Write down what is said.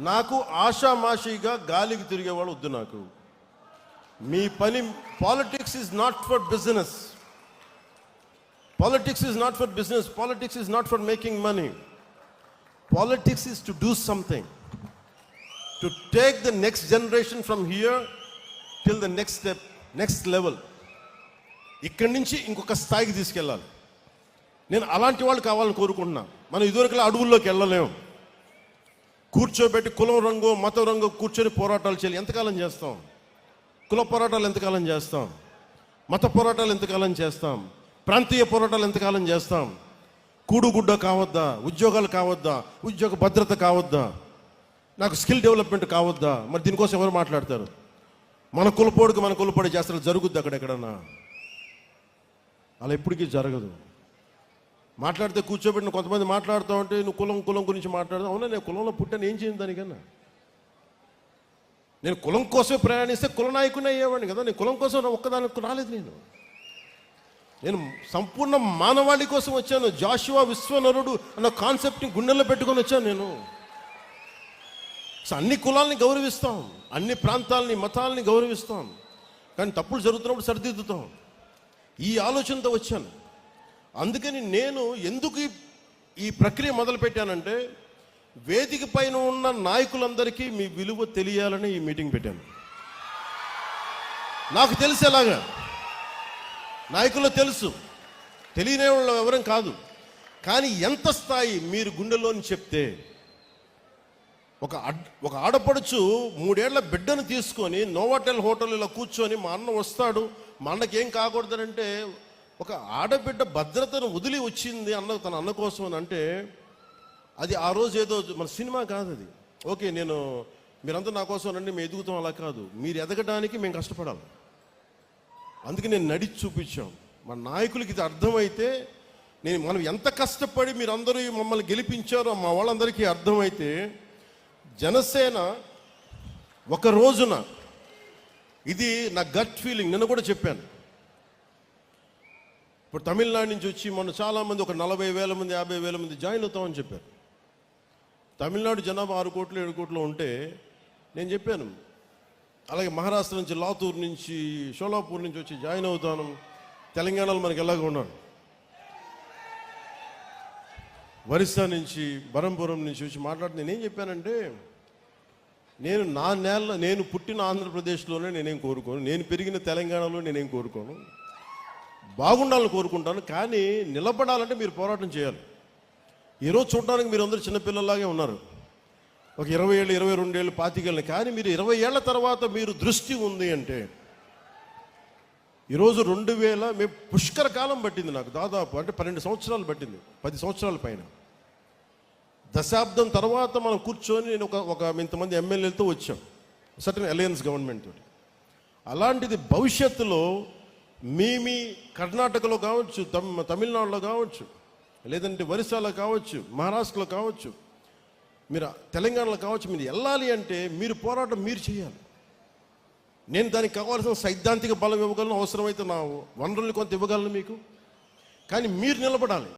నాకు ఆషామాషిగా గాలికి తిరిగేవాళ్ళు వద్దు. నాకు మీ పని politics is not for business. Politics is not for business. Politics is not for making money. Politics is to do something. To take the next generation from here till the next step, next level. ఇక్కడి నుంచి ఇంకొక స్థాయికి తీసుకెళ్ళాలి. నేను అలాంటి వాళ్ళు కావాలని కోరుకుంటున్నా. మనం ఇదివరకులా అడవుల్లోకి వెళ్ళలేము. కూర్చోబెట్టి కులం రంగు మతం రంగు కూర్చొని పోరాటాలు చేయాలి. ఎంతకాలం చేస్తాం? కుల పోరాటాలు ఎంతకాలం చేస్తాం? మత పోరాటాలు ఎంతకాలం చేస్తాం? ప్రాంతీయ పోరాటాలు ఎంతకాలం చేస్తాం? కూడుగుడ్డ కావద్దా? ఉద్యోగాలు కావద్దా? ఉద్యోగ భద్రత కావద్దా? నాకు స్కిల్ డెవలప్మెంట్ కావద్దా? మరి దీనికోసం ఎవరు మాట్లాడతారు? మన కులపోడి చేస్తారు. జరుగుద్ది అక్కడెక్కడన్నా? అలా ఎప్పటికీ జరగదు. మాట్లాడితే కూర్చోబెట్టిన కొంతమంది మాట్లాడుతూ ఉంటే నువ్వు కులం గురించి మాట్లాడదాం. అవునా, నేను కులంలో పుట్టాను, ఏం చేయను దానికన్నా? నేను కులం కోసమే ప్రయాణిస్తే కుల నాయకుని అయ్యేవాడిని కదా. నేను కులం కోసం ఒక్కదానికి రాలేదు. నేను సంపూర్ణ మానవాళి కోసం వచ్చాను. జాషువా విశ్వనరుడు అన్న కాన్సెప్ట్ని గుండెల్లో పెట్టుకొని వచ్చాను నేను. అన్ని కులాలని గౌరవిస్తాం, అన్ని ప్రాంతాలని మతాలని గౌరవిస్తాం, కానీ తప్పులు జరుగుతున్నప్పుడు సరిదిద్దుతాం. ఈ ఆలోచనతో వచ్చాను. అందుకని నేను ఎందుకు ఈ ప్రక్రియ మొదలుపెట్టానంటే, వేదిక పైన ఉన్న నాయకులందరికీ మీ విలువ తెలియాలని ఈ మీటింగ్ పెట్టాను. నాకు తెలిసేలాగా నాయకులు తెలుసు, తెలియని వాళ్ళు ఎవరం కాదు. కానీ ఎంత స్థాయి మీరు గుండెల్లోని చెప్తే, ఒక ఆడపడుచు 3 ఏళ్ల బిడ్డను తీసుకొని నోవాటెల్ హోటల్ ఇలా కూర్చొని మా అన్న వస్తాడు, మా అన్నకి ఏం కాకూడదనంటే, ఒక ఆడబిడ్డ భద్రతను వదిలి వచ్చింది తన అన్న కోసం అని అంటే, అది ఆ రోజు ఏదో మన సినిమా కాదు అది. ఓకే, మీరంతా నా కోసం రండి, మేము ఎదుగుతాం, అలా కాదు. మీరు ఎదగడానికి మేము కష్టపడాలి. అందుకే నేను నడిచి చూపించాం. మన నాయకులకి ఇది అర్థమైతే, మనం ఎంత కష్టపడి మీరందరూ మమ్మల్ని గెలిపించారో మా వాళ్ళందరికీ అర్థమైతే, జనసేన ఒక రోజున, ఇది నా గట్ ఫీలింగ్, నిన్న కూడా చెప్పాను. ఇప్పుడు తమిళనాడు నుంచి వచ్చి మొన్న చాలామంది ఒక 40,000 మంది 50,000 మంది జాయిన్ అవుతామని చెప్పారు. తమిళనాడు జనాభా 6 కోట్లు 7 కోట్లు ఉంటే నేను చెప్పాను, అలాగే మహారాష్ట్ర నుంచి, లాతూర్ నుంచి, షోలాపూర్ నుంచి వచ్చి జాయిన్ అవుతాను. తెలంగాణలో మనకి ఎలాగ ఉన్నాడు, ఒరిస్సా నుంచి, బరంపురం నుంచి వచ్చి మాట్లాడుతూ నేనేం చెప్పానంటే, నేను పుట్టిన ఆంధ్రప్రదేశ్లోనే నేనేం కోరుకోను, నేను పెరిగిన తెలంగాణలో నేనేం కోరుకోను, బాగుండాలని కోరుకుంటాను. కానీ నిలబడాలంటే మీరు పోరాటం చేయాలి. ఈరోజు చూడడానికి మీరు అందరూ చిన్నపిల్లలాగే ఉన్నారు, ఒక 20 ఏళ్ళు 22 ఏళ్ళు 25 ఏళ్ళు. కానీ మీరు 20 ఏళ్ల తర్వాత మీరు దృష్టి ఉంది అంటే, ఈరోజు 2000 మేము పుష్కర కాలం పట్టింది నాకు, దాదాపు అంటే 12 సంవత్సరాలు పట్టింది, 10 సంవత్సరాల పైన. దశాబ్దం తర్వాత మనం కూర్చొని నేను ఒక ఇంతమంది ఎమ్మెల్యేలతో వచ్చాం, సర్టన్ అలయన్స్ గవర్నమెంట్ తోటి. అలాంటిది భవిష్యత్తులో మీ కర్ణాటకలో కావచ్చు, తమిళనాడులో కావచ్చు, లేదంటే ఒరిస్సాలో కావచ్చు, మహారాష్ట్రలో కావచ్చు, మీరు తెలంగాణలో కావచ్చు, మీరు వెళ్ళాలి అంటే మీరు పోరాటం మీరు చేయాలి. నేను దానికి కావాల్సిన సైద్ధాంతిక బలం ఇవ్వగలను, అవసరమైతే నా వనరుల్ని కొంత ఇవ్వగలను మీకు. కానీ మీరు నిలబడాలి.